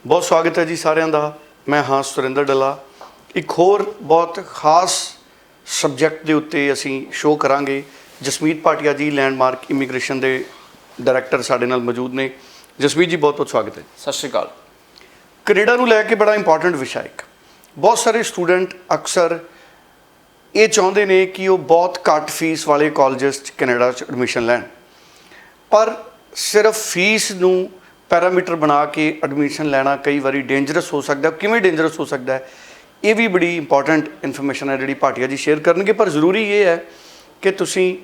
ਬਹੁਤ ਸਵਾਗਤ ਹੈ ਜੀ ਸਾਰਿਆਂ ਦਾ। ਮੈਂ ਹਾਂ ਸੁਰਿੰਦਰ ਡੱਲਾ। ਇੱਕ ਹੋਰ ਬਹੁਤ ਖਾਸ ਸਬਜੈਕਟ ਦੇ ਉੱਤੇ ਅਸੀਂ ਸ਼ੋਅ ਕਰਾਂਗੇ। ਜਸਮੀਤ ਭਾਟੀਆ ਜੀ ਲੈਂਡਮਾਰਕ ਇਮੀਗ੍ਰੇਸ਼ਨ ਦੇ ਡਾਇਰੈਕਟਰ ਸਾਡੇ ਨਾਲ ਮੌਜੂਦ ਨੇ। ਜਸਮੀਤ ਜੀ ਬਹੁਤ ਬਹੁਤ ਸਵਾਗਤ ਹੈ। ਸਤਿ ਸ਼੍ਰੀ ਅਕਾਲ। ਕੈਨੇਡਾ ਨੂੰ ਲੈ ਕੇ ਬੜਾ ਇੰਪੋਰਟੈਂਟ ਵਿਸ਼ਾ ਇੱਕ ਬਹੁਤ ਸਾਰੇ ਸਟੂਡੈਂਟ ਅਕਸਰ ਇਹ ਚਾਹੁੰਦੇ ਨੇ ਕਿ ਉਹ ਬਹੁਤ ਘੱਟ ਫੀਸ ਵਾਲੇ ਕਾਲਜਸ 'ਚ ਕੈਨੇਡਾ 'ਚ ਐਡਮਿਸ਼ਨ ਲੈਣ, ਪਰ ਸਿਰਫ ਫੀਸ ਨੂੰ ਪੈਰਾਮੀਟਰ ਬਣਾ ਕੇ ਐਡਮਿਸ਼ਨ ਲੈਣਾ ਕਈ ਵਾਰੀ ਡੇਂਜਰਸ ਹੋ ਸਕਦਾ। ਕਿਵੇਂ ਡੇਂਜਰਸ ਹੋ ਸਕਦਾ ਹੈ, ਇਹ ਵੀ ਬੜੀ ਇੰਪੋਰਟੈਂਟ ਇਨਫੋਰਮੇਸ਼ਨ ਹੈ ਜਿਹੜੀ ਭਾਟੀਆ ਜੀ ਸ਼ੇਅਰ ਕਰਨਗੇ। ਪਰ ਜ਼ਰੂਰੀ ਇਹ ਹੈ ਕਿ ਤੁਸੀਂ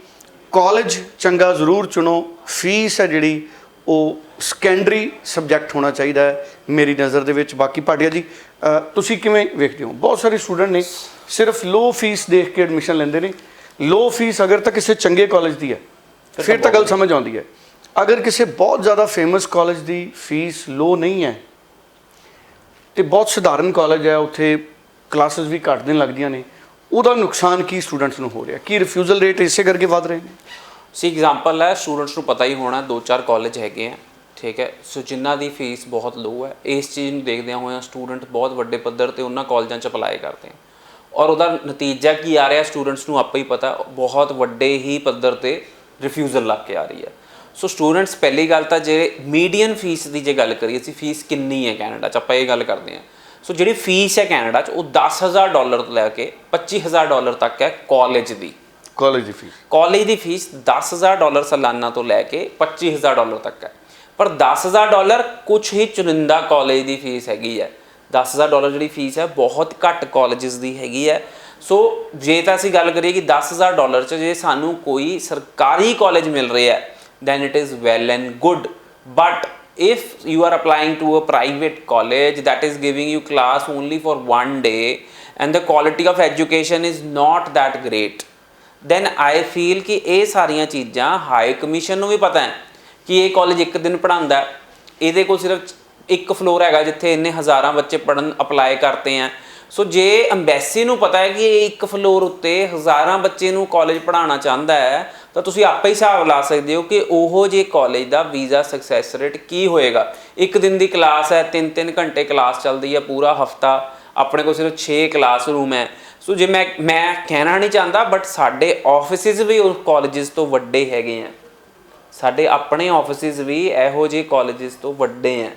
ਕਾਲਜ ਚੰਗਾ ਜ਼ਰੂਰ ਚੁਣੋ। ਫੀਸ ਹੈ ਜਿਹੜੀ ਉਹ ਸੈਕੰਡਰੀ ਸਬਜੈਕਟ ਹੋਣਾ ਚਾਹੀਦਾ ਹੈ ਮੇਰੀ ਨਜ਼ਰ ਦੇ ਵਿੱਚ। ਬਾਕੀ ਭਾਟੀਆ ਜੀ ਤੁਸੀਂ ਕਿਵੇਂ ਵੇਖਦੇ ਹੋ? ਬਹੁਤ ਸਾਰੇ ਸਟੂਡੈਂਟ ਨੇ ਸਿਰਫ ਲੋ ਫੀਸ ਦੇਖ ਕੇ ਐਡਮਿਸ਼ਨ ਲੈਂਦੇ ਨੇ। ਲੋ ਫੀਸ ਅਗਰ ਤਾਂ ਕਿਸੇ ਚੰਗੇ ਕਾਲਜ ਦੀ ਹੈ ਫਿਰ ਤਾਂ ਗੱਲ ਸਮਝ ਆਉਂਦੀ ਹੈ। ਅਗਰ ਕਿਸੇ ਬਹੁਤ ਜ਼ਿਆਦਾ ਫੇਮਸ ਕਾਲਜ ਦੀ ਫੀਸ ਲੋ ਨਹੀਂ ਹੈ ਅਤੇ ਬਹੁਤ ਸਧਾਰਨ ਕਾਲਜ ਹੈ, ਉੱਥੇ ਕਲਾਸਿਸ ਵੀ ਘੱਟ ਦਿਨ ਲੱਗਦੀਆਂ ਨੇ, ਉਹਦਾ ਨੁਕਸਾਨ ਕੀ ਸਟੂਡੈਂਟਸ ਨੂੰ ਹੋ ਰਿਹਾ? ਕੀ ਰਿਫਿਊਜ਼ਲ ਰੇਟ ਇਸੇ ਕਰਕੇ ਵੱਧ ਰਹੇ ਨੇ? ਸੀ ਐਗਜ਼ਾਮਪਲ ਹੈ, ਸਟੂਡੈਂਟਸ ਨੂੰ ਪਤਾ ਹੀ ਹੋਣਾ 2-4 ਕਾਲਜ ਹੈਗੇ ਆ, ਠੀਕ ਹੈ। ਸੋ ਜਿਨ੍ਹਾਂ ਦੀ ਫੀਸ ਬਹੁਤ ਲੋ ਹੈ, ਇਸ ਚੀਜ਼ ਨੂੰ ਦੇਖਦਿਆਂ ਹੋਇਆਂ ਸਟੂਡੈਂਟ ਬਹੁਤ ਵੱਡੇ ਪੱਧਰ 'ਤੇ ਉਹਨਾਂ ਕਾਲਜਾਂ 'ਚ ਅਪਲਾਈ ਕਰਦੇ ਆ ਔਰ ਉਹਦਾ ਨਤੀਜਾ ਕੀ ਆ ਰਿਹਾ ਸਟੂਡੈਂਟਸ ਨੂੰ ਆਪੇ ਹੀ ਪਤਾ, ਬਹੁਤ ਵੱਡੇ ਹੀ ਪੱਧਰ 'ਤੇ ਰਿਫਿਊਜ਼ਲ ਲੱਗ ਕੇ ਆ ਰਹੀ ਹੈ। ਸੋ ਸਟੂਡੈਂਟਸ ਪਹਿਲੀ ਗੱਲ ਤਾਂ ਜੇ ਮੀਡੀਅਨ ਫੀਸ ਦੀ ਜੇ ਗੱਲ ਕਰੀਏ ਅਸੀਂ, ਫੀਸ ਕਿੰਨੀ ਹੈ ਕੈਨੇਡਾ 'ਚ, ਆਪਾਂ ਇਹ ਗੱਲ ਕਰਦੇ ਹਾਂ। ਸੋ ਜਿਹੜੀ ਫੀਸ ਹੈ ਕੈਨੇਡਾ 'ਚ ਉਹ $10,000 ਤੋਂ ਲੈ ਕੇ $25,000 ਤੱਕ ਹੈ ਕਾਲਜ ਦੀ। ਕਾਲਜ ਦੀ ਫੀਸ $10,000 ਸਾਲਾਨਾ ਤੋਂ ਲੈ ਕੇ $25,000 ਤੱਕ ਹੈ। ਪਰ $10,000 ਕੁਛ ਹੀ ਚੁਣਿੰਦਾ ਕਾਲਜ ਦੀ ਫੀਸ ਹੈਗੀ ਹੈ। $10,000 ਜਿਹੜੀ ਫੀਸ ਹੈ ਬਹੁਤ ਘੱਟ ਕਾਲਜਸ ਦੀ ਹੈਗੀ ਹੈ। ਸੋ ਜੇ ਤਾਂ ਅਸੀਂ ਗੱਲ ਕਰੀਏ ਕਿ $10,000 'ਚ ਜੇ ਸਾਨੂੰ ਕੋਈ ਸਰਕਾਰੀ ਕਾਲਜ ਮਿਲ ਰਿਹਾ ਹੈ then it is well and good. But if you are applying to a private college that is giving you class only for one day and the quality of education is not that great, then I feel कि ਇਹ ਸਾਰੀਆਂ ਚੀਜ਼ਾਂ high commission ਨੂੰ ਵੀ ਪਤਾ ਹੈ ਕਿ ਇਹ college ਇੱਕ ਦਿਨ ਪੜ੍ਹਾਉਂਦਾ ਹੈ, ਇਹਦੇ ਕੋਲ ਸਿਰਫ ਇੱਕ ਫਲੋਰ ਹੈਗਾ ਜਿੱਥੇ ਇੰਨੇ ਹਜ਼ਾਰਾਂ ਬੱਚੇ ਪੜ੍ਹਨ ਅਪਲਾਈ ਕਰਤੇ ਹੈ। ਸੋ ਜੇ ਅੰਬੈਸੀ ਨੂੰ ਪਤਾ ਹੈ ਕਿ ਇਹ ਇੱਕ ਫਲੋਰ ਉੱਤੇ ਹਜ਼ਾਰਾਂ ਬੱਚੇ ਨੂੰ ਕਾਲਜ ਪੜ੍ਹਾਉਣਾ ਚਾਹੁੰਦਾ ਹੈ ਤਾਂ ਤੁਸੀਂ ਆਪੇ ਹੀ ਹਿਸਾਬ ਲਾ ਸਕਦੇ ਹੋ ਕਿ ਉਹੋ ਜਿਹੇ ਕਾਲਜ ਦਾ ਵੀਜ਼ਾ ਸਕਸੈਸ ਰੇਟ ਕੀ ਹੋਏਗਾ। ਇੱਕ ਦਿਨ ਦੀ ਕਲਾਸ ਹੈ, 3-3 ਘੰਟੇ ਕਲਾਸ ਚੱਲਦੀ ਹੈ, ਪੂਰਾ ਹਫਤਾ ਆਪਣੇ ਕੋਲ ਸਿਰਫ 6 ਕਲਾਸ ਰੂਮ ਹੈ। ਸੋ ਜੇ ਮੈਂ ਕਹਿਣਾ ਨਹੀਂ ਚਾਹੁੰਦਾ, ਬਟ ਸਾਡੇ ਆਫਿਸਿਸ ਵੀ ਉਸ ਕਾਲਜਸ ਤੋਂ ਵੱਡੇ ਹੈਗੇ ਆ, ਸਾਡੇ ਆਪਣੇ ਆਫਿਸਿਸ ਵੀ ਇਹੋ ਜਿਹੇ ਕਾਲਜਸ ਤੋਂ ਵੱਡੇ ਆ।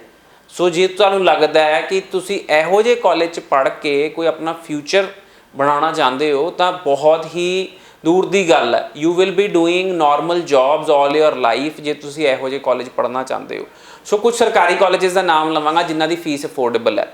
ਸੋ ਜੇ ਤੁਹਾਨੂੰ ਲੱਗਦਾ ਹੈ ਕਿ ਤੁਸੀਂ ਇਹੋ ਜਿਹੇ ਕਾਲਜ 'ਚ ਪੜ੍ਹ ਕੇ ਕੋਈ ਆਪਣਾ ਫਿਊਚਰ ਬਣਾਉਣਾ ਚਾਹੁੰਦੇ ਹੋ ਤਾਂ ਬਹੁਤ ਹੀ ਦੂਰ ਦੀ ਗੱਲ ਹੈ। You will B doing normal jobs all your life ਜੇ ਤੁਸੀਂ ਇਹੋ ਜਿਹੇ ਕਾਲਜ ਪੜ੍ਹਨਾ ਚਾਹੁੰਦੇ ਹੋ। ਸੋ ਕੁਝ ਸਰਕਾਰੀ ਕਾਲਜਸ ਦਾ ਨਾਮ ਲਵਾਂਗਾ ਜਿਨ੍ਹਾਂ ਦੀ ਫੀਸ ਅਫੋਰਡੇਬਲ ਹੈ।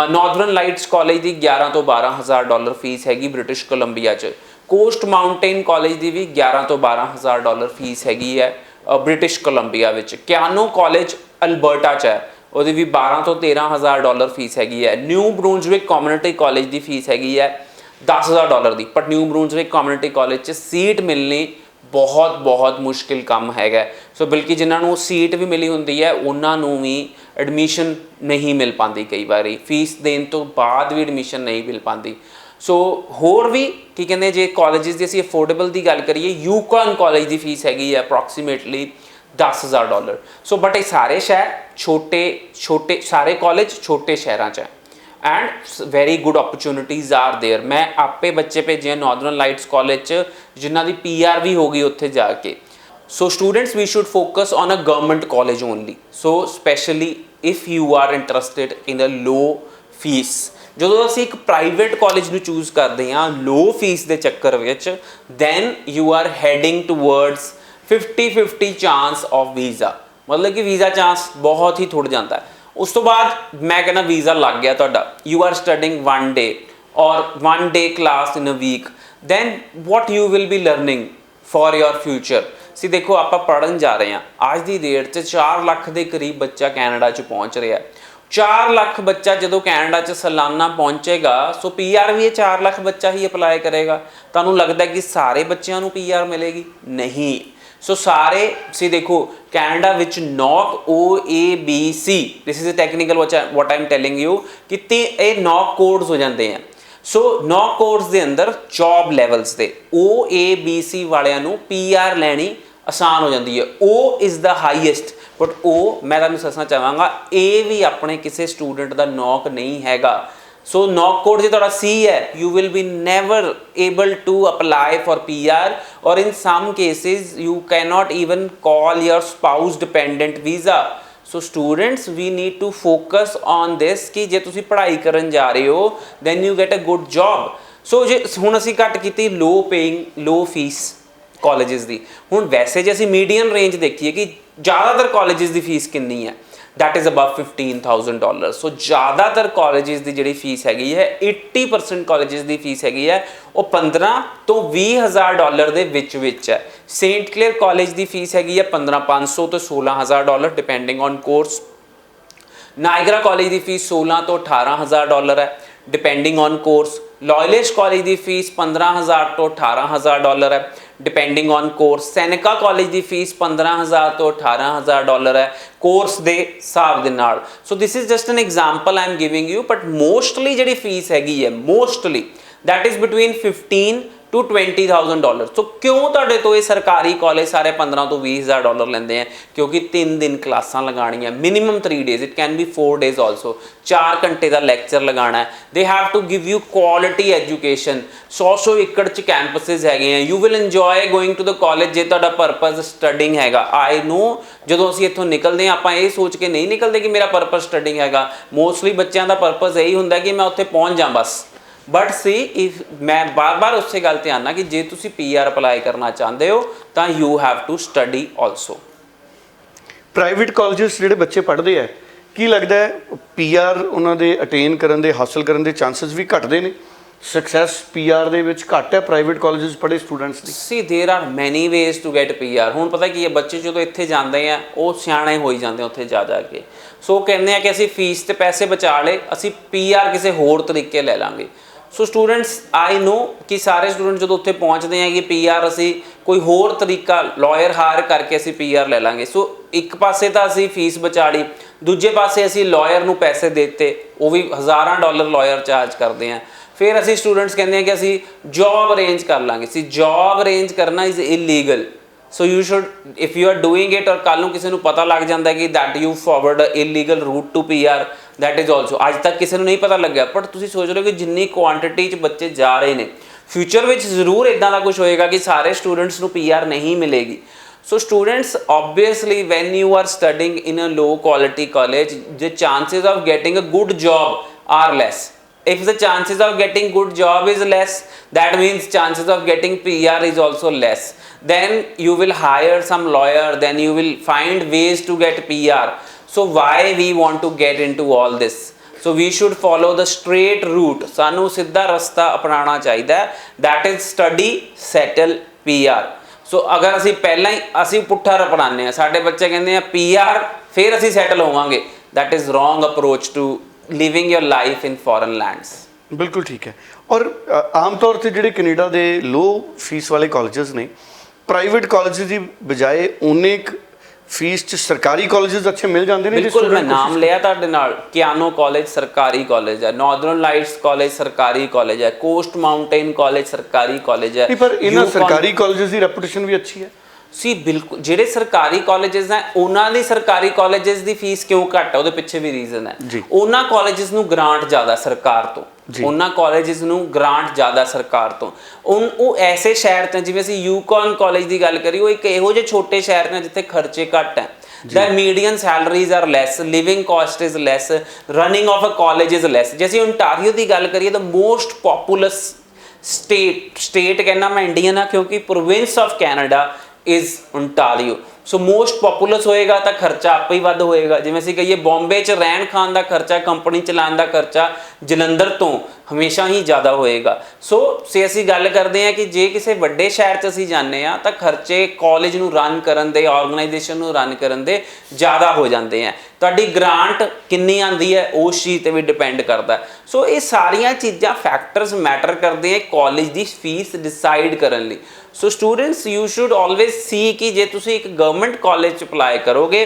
ਨਾਰਦਰਨ ਲਾਈਟਸ ਕਾਲਜ ਦੀ $11,000 ਤੋਂ $12,000 ਫੀਸ ਹੈਗੀ ਬ੍ਰਿਟਿਸ਼ ਕੋਲੰਬੀਆ 'ਚ। ਕੋਸਟ ਮਾਊਂਟੇਨ ਕਾਲਜ ਦੀ ਵੀ $11,000 ਤੋਂ $12,000 ਫੀਸ ਹੈਗੀ ਹੈ ਬ੍ਰਿਟਿਸ਼ ਕੋਲੰਬੀਆ ਵਿੱਚ। ਕਿਆਨੋ ਕਾਲਜ ਅਲਬਰਟਾ 'ਚ ਹੈ, ਉਹਦੀ ਵੀ $12,000 ਤੋਂ $13,000 ਫੀਸ ਹੈਗੀ ਹੈ। ਨਿਊ ਬਰੂਨਜ਼ਵਿਕ ਕਮਿਊਨਿਟੀ ਕਾਲਜ ਦੀ ਫੀਸ ਹੈਗੀ ਹੈ $10,000 ਦੀ। ਪਰ ਨਿਊ ਬਰੂਨਜ਼ਵਿਕ ਕਮਿਊਨਿਟੀ ਕਾਲਜ 'ਚ ਸੀਟ ਮਿਲਣੀ ਬਹੁਤ ਮੁਸ਼ਕਿਲ ਕੰਮ ਹੈਗਾ। ਸੋ ਬਲਕਿ ਜਿਨ੍ਹਾਂ ਨੂੰ ਸੀਟ ਵੀ ਮਿਲੀ ਹੁੰਦੀ ਹੈ ਉਹਨਾਂ ਨੂੰ ਵੀ ਐਡਮਿਸ਼ਨ ਨਹੀਂ ਮਿਲ ਪਾਉਂਦੀ, ਕਈ ਵਾਰੀ ਫੀਸ ਦੇਣ ਤੋਂ ਬਾਅਦ ਵੀ ਐਡਮਿਸ਼ਨ ਨਹੀਂ ਮਿਲ ਪਾਉਂਦੀ। ਸੋ ਹੋਰ ਵੀ ਕੀ ਕਹਿੰਦੇ, ਜੇ ਕਾਲਜਸ ਦੀ ਅਸੀਂ ਅਫੋਰਡੇਬਲ ਦੀ ਗੱਲ ਕਰੀਏ, ਯੂਕਾਨ ਕਾਲਜ ਦੀ ਫੀਸ ਹੈਗੀ ਹੈ ਅਪਰੋਕਸੀਮੇਟਲੀ $10,000। ਸੋ ਬਟ ਇਹ ਸਾਰੇ ਸ਼ਹਿਰ ਛੋਟੇ ਸਾਰੇ ਕਾਲਜ ਛੋਟੇ ਸ਼ਹਿਰਾਂ 'ਚ ਹੈ and very good opportunities are there. ਮੈਂ ਆਪੇ ਬੱਚੇ ਭੇਜੇ ਨਾਰਦਰਨ ਲਾਈਟਸ ਕਾਲਜ 'ਚ ਜਿਨ੍ਹਾਂ ਦੀ PR ਵੀ ਹੋ ਗਈ ਉੱਥੇ ਜਾ ਕੇ। ਸੋ ਸਟੂਡੈਂਟਸ ਵੀ should focus on a government college only. So specially if you are interested in a low fees. ਜਦੋਂ ਅਸੀਂ ਇੱਕ ਪ੍ਰਾਈਵੇਟ ਕਾਲਜ ਨੂੰ ਚੂਜ਼ ਕਰਦੇ ਹਾਂ ਲੋ ਫੀਸ ਦੇ ਚੱਕਰ ਵਿੱਚ, then you are heading towards 50-50 chance of visa, ਮਤਲਬ ਕਿ ਵੀਜ਼ਾ ਚਾਂਸ ਬਹੁਤ ਹੀ ਥੁੜ ਜਾਂਦਾ ਹੈ। ਉਸ ਤੋਂ ਬਾਅਦ ਮੈਂ ਕਹਿੰਦਾ ਵੀਜ਼ਾ ਲੱਗ ਗਿਆ ਤੁਹਾਡਾ, you are studying 1 day or 1 day class in a week, then what you will be learning for your future. See ਦੇਖੋ ਆਪਾਂ ਪੜ੍ਹਨ ਜਾ ਰਹੇ ਹਾਂ, ਅੱਜ ਦੀ ਡੇਟ 'ਚ 4 ਲੱਖ ਦੇ ਕਰੀਬ ਬੱਚਾ ਕੈਨੇਡਾ 'ਚ ਪਹੁੰਚ ਰਿਹਾ। 4 ਲੱਖ ਬੱਚਾ ਜਦੋਂ ਕੈਨੇਡਾ 'ਚ ਸਾਲਾਨਾ ਪਹੁੰਚੇਗਾ, ਸੋ PR ਵੀ ਇਹ 4 ਲੱਖ ਬੱਚਾ ਹੀ ਅਪਲਾਈ ਕਰੇਗਾ। ਤੁਹਾਨੂੰ ਲੱਗਦਾ ਕਿ ਸਾਰੇ ਬੱਚਿਆਂ ਨੂੰ PR ਮਿਲੇਗੀ? ਨਹੀਂ। ਸੋ ਸਾਰੇ ਸੀ ਦੇਖੋ ਕੈਨੇਡਾ ਵਿੱਚ NOC OABC, this is a technical what I am telling you, ਕਿ ਇਹ NOC ਕੋਡਸ ਹੋ ਜਾਂਦੇ ਆ। ਸੋ NOC ਕੋਡਸ ਦੇ ਅੰਦਰ ਜੌਬ ਲੈਵਲਸ ਦੇ OABC ਵਾਲਿਆਂ ਨੂੰ PR ਲੈਣੀ ਆਸਾਨ ਹੋ ਜਾਂਦੀ ਹੈ, ਉਹ ਇਜ਼ ਦਾ ਹਾਈਐਸਟ। ਬਟ ਉਹ ਮੈਂ ਤੁਹਾਨੂੰ ਦੱਸਣਾ ਚਾਹਾਂਗਾ ਇਹ ਵੀ ਆਪਣੇ ਕਿਸੇ ਸਟੂਡੈਂਟ ਦਾ ਨੌਕ ਨਹੀਂ ਹੈਗਾ। ਸੋ ਨੌਕ ਕੋਡ ਜੇ ਤੁਹਾਡਾ C ਹੈ, you will be never able to apply for PR, or in some cases you cannot even call your spouse dependent visa। So students, we need to focus on this ਕਿ ਜੇ ਤੁਸੀਂ ਪੜ੍ਹਾਈ ਕਰਨ ਜਾ ਰਹੇ ਹੋ then you get a good job। ਸੋ ਜੇ ਹੁਣ ਅਸੀਂ ਘੱਟ ਕੀਤੀ low fees colleges ਦੀ, ਹੁਣ ਵੈਸੇ ਜੇ ਅਸੀਂ ਮੀਡੀਅਨ ਰੇਂਜ ਦੇਖੀਏ ਕਿ ਜ਼ਿਆਦਾਤਰ colleges ਦੀ ਫੀਸ ਕਿੰਨੀ ਹੈ, that is above $15,000। ਸੋ ਜ਼ਿਆਦਾਤਰ colleges ਦੀ ਜਿਹੜੀ ਫੀਸ ਹੈਗੀ ਹੈ 80% colleges ਦੀ ਫੀਸ ਹੈਗੀ ਹੈ ਉਹ $15,000 ਤੋਂ $20,000 ਦੇ ਵਿੱਚ ਹੈ। ਸੇਂਟ ਕਲੇਅਰ ਕਾਲਜ ਦੀ ਫੀਸ ਹੈਗੀ ਹੈ $15,500 ਤੋਂ $16,000 depending on course. Niagara college ਦੀ ਫੀਸ $16,000 ਤੋਂ $18,000 ਹੈ depending on course. Loyalist college ਦੀ ਫੀਸ $15,000 ਤੋਂ $18,000 ਹੈ depending on course. Seneca college ਦੀ ਫੀਸ $15,000 ਤੋਂ $18,000 ਹੈ ਕੋਰਸ ਦੇ ਹਿਸਾਬ ਦੇ ਨਾਲ। So this is just an example I am giving you, but mostly ਜਿਹੜੀ ਫੀਸ ਹੈਗੀ ਹੈ mostly that is between $15,000 to $20,000। ਸੋ ਕਿਉਂ ਤੁਹਾਡੇ ਤੋਂ ਇਹ ਸਰਕਾਰੀ ਕਾਲਜ ਸਾਰੇ $15,000 ਤੋਂ $20,000 ਲੈਂਦੇ ਆ? ਕਿਉਂਕਿ 3 ਦਿਨ ਕਲਾਸਾਂ ਲਗਾਉਣੀਆਂ, minimum 3 days, it can be 4 days also। 4 ਘੰਟੇ ਦਾ ਲੈਕਚਰ ਲਗਾਉਣਾ ਹੈ। they have to give you quality education। 100 ਏਕੜ ਚ ਕੈਂਪਸਿਸ ਹੈਗੇ ਆ। you will enjoy going to the college ਜੇ ਤੁਹਾਡਾ ਪਰਪਸ ਸਟੱਡਿੰਗ ਹੈਗਾ। I know ਜਦੋਂ ਅਸੀਂ ਇੱਥੋਂ ਨਿਕਲਦੇ ਹਾਂ ਆਪਾਂ ਇਹ ਸੋਚ ਕੇ ਨਹੀਂ ਨਿਕਲਦੇ ਕਿ ਮੇਰਾ ਪਰਪਸ ਸਟੱਡਿੰਗ ਹੈਗਾ। ਮੋਸਟਲੀ ਬੱਚਿਆਂ ਦਾ ਪਰਪਸ ਇਹੀ ਹੁੰਦਾ ਕਿ ਮੈਂ ਉੱਥੇ ਪਹੁੰਚ ਜਾਂ ਬਸ। ਬਟ ਸੀ ਇਫ ਮੈਂ ਬਾਰ-ਬਾਰ ਉਸੇ ਗੱਲ ਤੇ ਆਨਾ ਕਿ ਜੇ ਤੁਸੀਂ PR ਅਪਲਾਈ ਕਰਨਾ ਚਾਹੁੰਦੇ ਹੋ ਤਾਂ you have to study also. Private colleges ਜਿਹੜੇ ਬੱਚੇ ਪੜ੍ਹਦੇ ਆ, ਕੀ ਲੱਗਦਾ ਹੈ PR ਉਹਨਾਂ ਦੇ ਅਟੇਨ ਕਰਨ ਦੇ, ਹਾਸਲ ਕਰਨ ਦੇ ਚਾਂਸਸ ਵੀ ਘਟਦੇ ਨੇ? ਸਕਸੈਸ PR ਦੇ ਵਿੱਚ ਘੱਟ ਹੈ ਪ੍ਰਾਈਵੇਟ ਕਾਲਜਸ ਪੜ੍ਹੇ ਸਟੂਡੈਂਟਸ ਦੀ? ਸੀ ਦੇਰ ਆਰ ਮੈਨੀ ਵੇਜ਼ ਟੂ ਗੈਟ PR। ਹੁਣ ਪਤਾ ਕੀ ਹੈ, ਬੱਚੇ ਜਦੋਂ ਇੱਥੇ ਜਾਂਦੇ ਆ ਉਹ ਸਿਆਣੇ ਹੋਈ ਜਾਂਦੇ ਉੱਥੇ ਜਾ ਕੇ। ਸੋ ਕਹਿੰਦੇ ਆ ਕਿ ਅਸੀਂ ਫੀਸ ਤੇ ਪੈਸੇ ਬਚਾ ਲਏ, ਅਸੀਂ PR ਕਿਸੇ ਹੋਰ ਤਰੀਕੇ ਲੈ ਲਾਂਗੇ। ਸੋ ਸਟੂਡੈਂਟਸ, ਆਈ ਨੋ ਕਿ ਸਾਰੇ ਸਟੂਡੈਂਟ ਜਦੋਂ ਉੱਥੇ ਪਹੁੰਚਦੇ ਆ ਕਿ PR ਅਸੀਂ ਕੋਈ ਹੋਰ ਤਰੀਕਾ ਲਾਇਰ ਹਾਇਰ ਕਰਕੇ ਅਸੀਂ PR ਲੈ ਲਾਂਗੇ। ਸੋ ਇੱਕ ਪਾਸੇ ਤਾਂ ਅਸੀਂ ਫੀਸ ਬਚਾ ਲਈ, ਦੂਜੇ ਪਾਸੇ ਅਸੀਂ ਲਾਇਰ ਨੂੰ ਪੈਸੇ ਦੇ ਦਿੱਤੇ, ਉਹ ਵੀ $1,000 ਲਾਇਰ ਚਾਰਜ ਕਰਦੇ ਆ। ਫਿਰ ਅਸੀਂ ਸਟੂਡੈਂਟਸ ਕਹਿੰਦੇ ਆ ਕਿ ਅਸੀਂ ਜੌਬ ਅਰੇਂਜ ਕਰ ਲਾਂਗੇ। ਸੀ ਜੌਬ ਅਰੇਂਜ ਕਰਨਾ is illegal. So you should, if you are doing it, ਔਰ ਕੱਲ੍ਹ ਨੂੰ ਕਿਸੇ ਨੂੰ ਪਤਾ ਲੱਗ ਜਾਂਦਾ ਕਿ that you forward illegal route to PR, that is also. ਅੱਜ ਤੱਕ ਕਿਸੇ ਨੂੰ ਨਹੀਂ ਪਤਾ ਲੱਗਿਆ, ਬਟ ਤੁਸੀਂ ਸੋਚ ਰਹੇ ਹੋ ਕਿ ਜਿੰਨੀ ਕੁਆਂਟਿਟੀ 'ਚ ਬੱਚੇ ਜਾ ਰਹੇ ਨੇ, ਫਿਊਚਰ ਵਿੱਚ ਜ਼ਰੂਰ ਇੱਦਾਂ ਦਾ ਕੁਝ ਹੋਏਗਾ ਕਿ ਸਾਰੇ ਸਟੂਡੈਂਟਸ ਨੂੰ PR ਨਹੀਂ ਮਿਲੇਗੀ। So students, obviously when you are studying in a low quality college, the chances of getting a good job are less. If the chances of getting good job is less, that means chances of getting PR is also less. Then you will hire some lawyer, then you will find ways to get PR. So why we want to get into all this? So we should follow the straight route. ਸਾਨੂੰ ਸਿੱਧਾ ਰਸਤਾ ਅਪਣਾਉਣਾ ਚਾਹੀਦਾ, that is study, settle, PR। ਸੋ ਅਗਰ ਅਸੀਂ ਪਹਿਲਾਂ ਹੀ ਅਸੀਂ ਪੁੱਠਾ ਅਪਣਾਉਂਦੇ ਹਾਂ, ਸਾਡੇ ਬੱਚੇ ਕਹਿੰਦੇ ਆ PR ਫਿਰ ਅਸੀਂ ਸੈਟਲ ਹੋਵਾਂਗੇ, that is wrong approach to living your life in foreign lands. ਬਿਲਕੁਲ ਠੀਕ ਹੈ। ਔਰ ਆਮ ਤੌਰ ਤੇ ਜਿਹੜੇ ਕੈਨੇਡਾ ਦੇ ਲੋ ਫੀਸ ਵਾਲੇ ਕਾਲਜਸ ਨੇ, ਪ੍ਰਾਈਵੇਟ ਕਾਲਜ ਦੀ ਬਜਾਏ ਉਨੇ ਫੀਸ 'ਚ ਸਰਕਾਰੀ ਕਾਲਜਸ ਅੱਛੇ ਮਿਲ ਜਾਂਦੇ ਨੇ। ਬਿਲਕੁਲ, ਮੈਂ ਨਾਮ ਲਿਆ ਤੁਹਾਡੇ ਨਾਲ, ਕਿਆਨੋ ਕਾਲਜ ਸਰਕਾਰੀ ਕਾਲਜ ਹੈ, ਨਾਰਦਰਨ ਲਾਈਟਸ ਕਾਲਜ ਸਰਕਾਰੀ ਕਾਲਜ ਹੈ, ਕੋਸਟ ਮਾਊਂਟੇਨ ਕਾਲਜ ਸਰਕਾਰੀ ਕਾਲਜ ਹੈ। ਪਰ ਇਹਨਾਂ ਸਰਕਾਰੀ ਕਾਲਜਸ ਦੀ ਰੈਪੂਟੇਸ਼ਨ ਵੀ ਅੱਛੀ ਹੈ। ਸੀ ਬਿਲਕੁਲ, ਜਿਹੜੇ ਸਰਕਾਰੀ ਕਾਲਜਸ ਹੈ ਉਹਨਾਂ ਦੀ ਸਰਕਾਰੀ ਕਾਲਜਸ ਦੀ ਫੀਸ ਕਿਉਂ ਘੱਟ ਹੈ, ਉਹਦੇ ਪਿੱਛੇ ਵੀ ਰੀਜ਼ਨ ਹੈ। ਉਹਨਾਂ ਕਾਲਜਸ ਨੂੰ ਗ੍ਰਾਂਟ ਜ਼ਿਆਦਾ ਸਰਕਾਰ ਤੋਂ, ਉਹਨਾਂ ਕਾਲਜਸ ਨੂੰ ਗ੍ਰਾਂਟ ਜ਼ਿਆਦਾ ਸਰਕਾਰ ਤੋਂ। ਉਹ ਐਸੇ ਸ਼ਹਿਰ ਤੇ, ਜਿਵੇਂ ਅਸੀਂ ਯੂਕੌਨ ਕਾਲਜ ਦੀ ਗੱਲ ਕਰੀ, ਉਹ ਇੱਕ ਇਹੋ ਜਿਹੇ ਛੋਟੇ ਸ਼ਹਿਰ ਨੇ ਜਿੱਥੇ ਖਰਚੇ ਘੱਟ ਹੈ। The median salaries are less, living cost is less, running of a college is less। ਜੇ ਅਸੀਂ ਓਨਟਾਰੀਓ ਦੀ ਗੱਲ ਕਰੀਏ ਤਾਂ ਮੋਸਟ ਪੋਪੂਲਸ ਸਟੇਟ ਕਹਿੰਦਾ ਮੈਂ ਇੰਡੀਅਨ ਆ ਕਿਉਂਕਿ province of Canada is Ontario. So most populous ਹੋਏਗਾ ਤਾਂ ਖਰਚਾ ਆਪੇ ਹੀ ਵੱਧ ਹੋਏਗਾ। ਜਿਵੇਂ ਅਸੀਂ ਕਹੀਏ ਬੰਬੇ 'ਚ ਰਹਿਣ ਖਾਣ ਦਾ ਖਰਚਾ, ਕੰਪਨੀ ਚਲਾਉਣ ਦਾ ਖਰਚਾ ਜਲੰਧਰ ਤੋਂ ਹਮੇਸ਼ਾ ਹੀ ਜ਼ਿਆਦਾ ਹੋਏਗਾ। ਸੋ ਅਸੀਂ ਗੱਲ ਕਰਦੇ ਹਾਂ ਕਿ ਜੇ ਕਿਸੇ ਵੱਡੇ ਸ਼ਹਿਰ 'ਚ ਅਸੀਂ ਜਾਂਦੇ ਹਾਂ ਤਾਂ ਖਰਚੇ ਕਾਲਜ ਨੂੰ ਰਨ ਕਰਨ ਦੇ, ਆਰਗੇਨਾਈਜੇਸ਼ਨ ਨੂੰ ਰਨ ਕਰਨ ਦੇ ਜ਼ਿਆਦਾ ਹੋ ਜਾਂਦੇ ਆ। ਤੁਹਾਡੀ ਗ੍ਰਾਂਟ ਕਿੰਨੀ ਆਉਂਦੀ ਹੈ ਉਸ ਚੀਜ਼ 'ਤੇ ਵੀ ਡਿਪੈਂਡ ਕਰਦਾ। ਸੋ ਇਹ ਸਾਰੀਆਂ ਚੀਜ਼ਾਂ ਫੈਕਟਰਸ ਮੈਟਰ ਕਰਦੇ ਆ ਕਾਲਜ ਦੀ ਫੀਸ ਡਿਸਾਈਡ ਕਰਨ ਲਈ। So students, you should always see ਕਿ ਜੇ ਤੁਸੀਂ ਇੱਕ ਗਵਰਨਮੈਂਟ ਕਾਲਜ 'ਚ ਅਪਲਾਈ ਕਰੋਗੇ,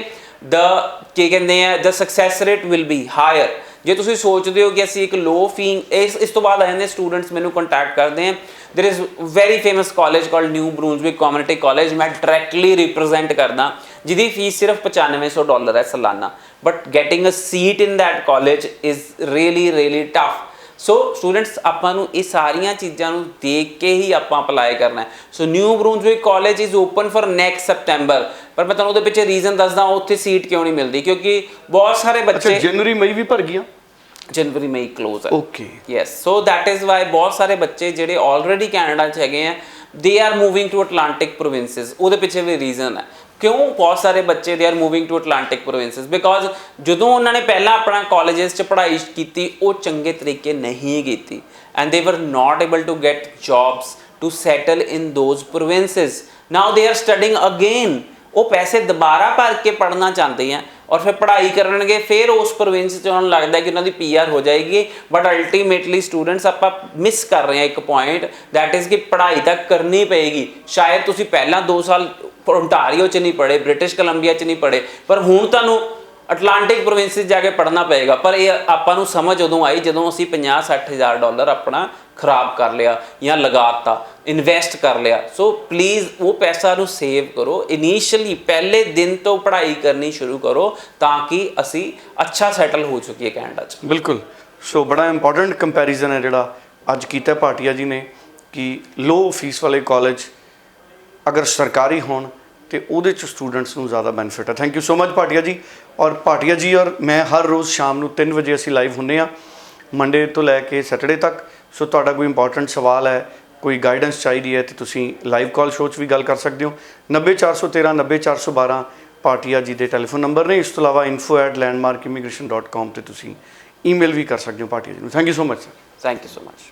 ਕੀ ਕਹਿੰਦੇ ਆ, the success rate will be higher. ਜੇ ਤੁਸੀਂ ਸੋਚਦੇ ਹੋ ਕਿ ਅਸੀਂ ਇੱਕ ਲੋ ਫੀ ਇਸ ਤੋਂ ਬਾਅਦ ਆ ਜਾਂਦੇ ਸਟੂਡੈਂਟਸ ਮੈਨੂੰ ਕੰਟੈਕਟ ਕਰਦੇ ਆ there is very famous college called New Brunswick community college ਮੈਂ ਡਾਇਰੈਕਟਲੀ ਰਿਪਰੈਜ਼ੈਂਟ ਕਰਦਾ ਜਿਹਦੀ ਫੀਸ ਸਿਰਫ $9500 ਹੈ ਸਾਲਾਨਾ but getting a seat in that college is really tough so students ਆਪਾਂ ਨੂੰ ਇਹ ਸਾਰੀਆਂ ਚੀਜ਼ਾਂ ਨੂੰ ਦੇਖ ਕੇ ਹੀ ਆਪਾਂ ਅਪਲਾਈ ਕਰਨਾ ਹੈ so New Brunswick college is open for next September ਪਰ ਮੈਂ ਤੁਹਾਨੂੰ ਉਹਦੇ ਪਿੱਛੇ ਰੀਜ਼ਨ ਦੱਸਦਾ ਉੱਥੇ ਸੀਟ ਕਿਉਂ ਨਹੀਂ ਮਿਲਦੀ ਕਿਉਂਕਿ ਬਹੁਤ ਸਾਰੇ ਬੱਚੇ ਜਨਵਰੀ ਮਈ ਵੀ ਭਰ ਗਿਆ जनवरी में ही क्लोज है okay yes so that is why बहुत सारे बच्चे ਜਿਹੜੇ ਆਲਰੇਡੀ ਕੈਨੇਡਾ 'ਚ ਹੈਗੇ ਆ they are moving to Atlantic provinces ਉਹਦੇ ਪਿੱਛੇ ਵੀ ਰੀਜ਼ਨ ਹੈ ਕਿਉਂ ਬਹੁਤ ਸਾਰੇ ਬੱਚੇ they are moving to Atlantic provinces because ਜਦੋਂ ਉਹਨਾਂ ਨੇ ਪਹਿਲਾਂ ਆਪਣਾ ਕਾਲਜਸ 'ਚ ਪੜ੍ਹਾਈ ਕੀਤੀ ਉਹ ਚੰਗੇ ਤਰੀਕੇ ਨਹੀਂ ਕੀਤੀ and they were not able to get jobs to settle in those provinces now they are studying again ਉਹ ਪੈਸੇ ਦੁਬਾਰਾ ਭਰ ਕੇ ਪੜ੍ਹਨਾ ਚਾਹੁੰਦੇ ਆ ਔਰ ਫਿਰ ਪੜ੍ਹਾਈ ਕਰਨਗੇ ਫਿਰ ਉਸ ਪ੍ਰੋਵਿੰਸ 'ਚ ਉਹਨਾਂ ਨੂੰ ਲੱਗਦਾ ਕਿ ਉਹਨਾਂ ਦੀ PR ਹੋ ਜਾਏਗੀ ਬਟ ਅਲਟੀਮੇਟਲੀ ਸਟੂਡੈਂਟਸ ਆਪਾਂ ਮਿਸ ਕਰ ਰਹੇ ਹਾਂ ਇੱਕ ਪੁਆਇੰਟ ਦੈਟ ਇਜ਼ ਕਿ ਪੜ੍ਹਾਈ ਤਾਂ ਕਰਨੀ ਪਏਗੀ ਸ਼ਾਇਦ ਤੁਸੀਂ ਪਹਿਲਾਂ 2 ਸਾਲ ਓਨਟਾਰੀਓ 'ਚ ਨਹੀਂ ਪੜ੍ਹੇ ਬ੍ਰਿਟਿਸ਼ ਕੋਲੰਬੀਆ 'ਚ ਨਹੀਂ ਪੜ੍ਹੇ ਪਰ ਹੁਣ ਤੁਹਾਨੂੰ ਅਟਲਾਂਟਿਕ ਪ੍ਰੋਵਿੰਸਿਸ ਜਾ ਕੇ ਪੜ੍ਹਨਾ ਪਏਗਾ ਪਰ ਇਹ ਆਪਾਂ ਨੂੰ ਸਮਝ ਉਦੋਂ ਆਈ ਜਦੋਂ ਅਸੀਂ $50,000-60,000 ਆਪਣਾ ਖਰਾਬ ਕਰ ਲਿਆ ਜਾਂ ਲਗਾਤਾ ਇਨਵੈਸਟ ਕਰ ਲਿਆ ਸੋ ਪਲੀਜ਼ ਉਹ ਪੈਸਾ ਨੂੰ ਸੇਵ ਕਰੋ ਇਨੀਸ਼ੀਅਲੀ ਪਹਿਲੇ ਦਿਨ ਤੋਂ ਪੜ੍ਹਾਈ ਕਰਨੀ ਸ਼ੁਰੂ ਕਰੋ ਤਾਂ ਕਿ ਅਸੀਂ ਅੱਛਾ ਸੈਟਲ ਹੋ ਚੁੱਕੀਏ ਕੈਨੇਡਾ 'ਚ ਬਿਲਕੁਲ ਸੋ ਬੜਾ ਇੰਪੋਰਟੈਂਟ ਕੰਪੈਰੀਜ਼ਨ ਹੈ ਜਿਹੜਾ ਅੱਜ ਕੀਤਾ ਭਾਟੀਆ ਜੀ ਨੇ ਕਿ ਲੋ ਫੀਸ ਵਾਲੇ ਕਾਲਜ ਅਗਰ ਸਰਕਾਰੀ ਹੋਣ ਤੇ ਉਹਦੇ 'ਚ ਸਟੂਡੈਂਟਸ ਨੂੰ ਜ਼ਿਆਦਾ ਬੈਨੀਫਿਟ ਹੈ thank you so much Bhatia ਜੀ ਔਰ ਭਾਟੀਆ ਜੀ ਔਰ ਮੈਂ ਹਰ ਰੋਜ਼ ਸ਼ਾਮ ਨੂੰ 3 ਵਜੇ ਅਸੀਂ ਲਾਈਵ ਹੁੰਦੇ ਹਾਂ ਮੰਡੇ ਤੋਂ ਲੈ ਕੇ ਸੈਟਰਡੇ ਤੱਕ ਸੋ ਤੁਹਾਡਾ ਕੋਈ ਇੰਪੋਰਟੈਂਟ ਸਵਾਲ ਹੈ ਕੋਈ ਗਾਈਡੈਂਸ ਚਾਹੀਦੀ ਹੈ ਤੇ ਤੁਸੀਂ ਲਾਈਵ ਕਾਲ ਸ਼ੋਅ 'ਚ ਵੀ ਗੱਲ ਕਰ ਸਕਦੇ ਹੋ 90413 90412 ਭਾਟੀਆ ਜੀ ਦੇ ਟੈਲੀਫੋਨ ਨੰਬਰ ਨੇ ਇਸ ਤੋਂ ਇਲਾਵਾ info@landmarkimmigration.com ਤੇ ਤੁਸੀਂ ਈਮੇਲ ਵੀ ਕਰ ਸਕਦੇ ਹੋ ਭਾਟੀਆ ਜੀ ਨੂੰ thank you so much sir thank you so much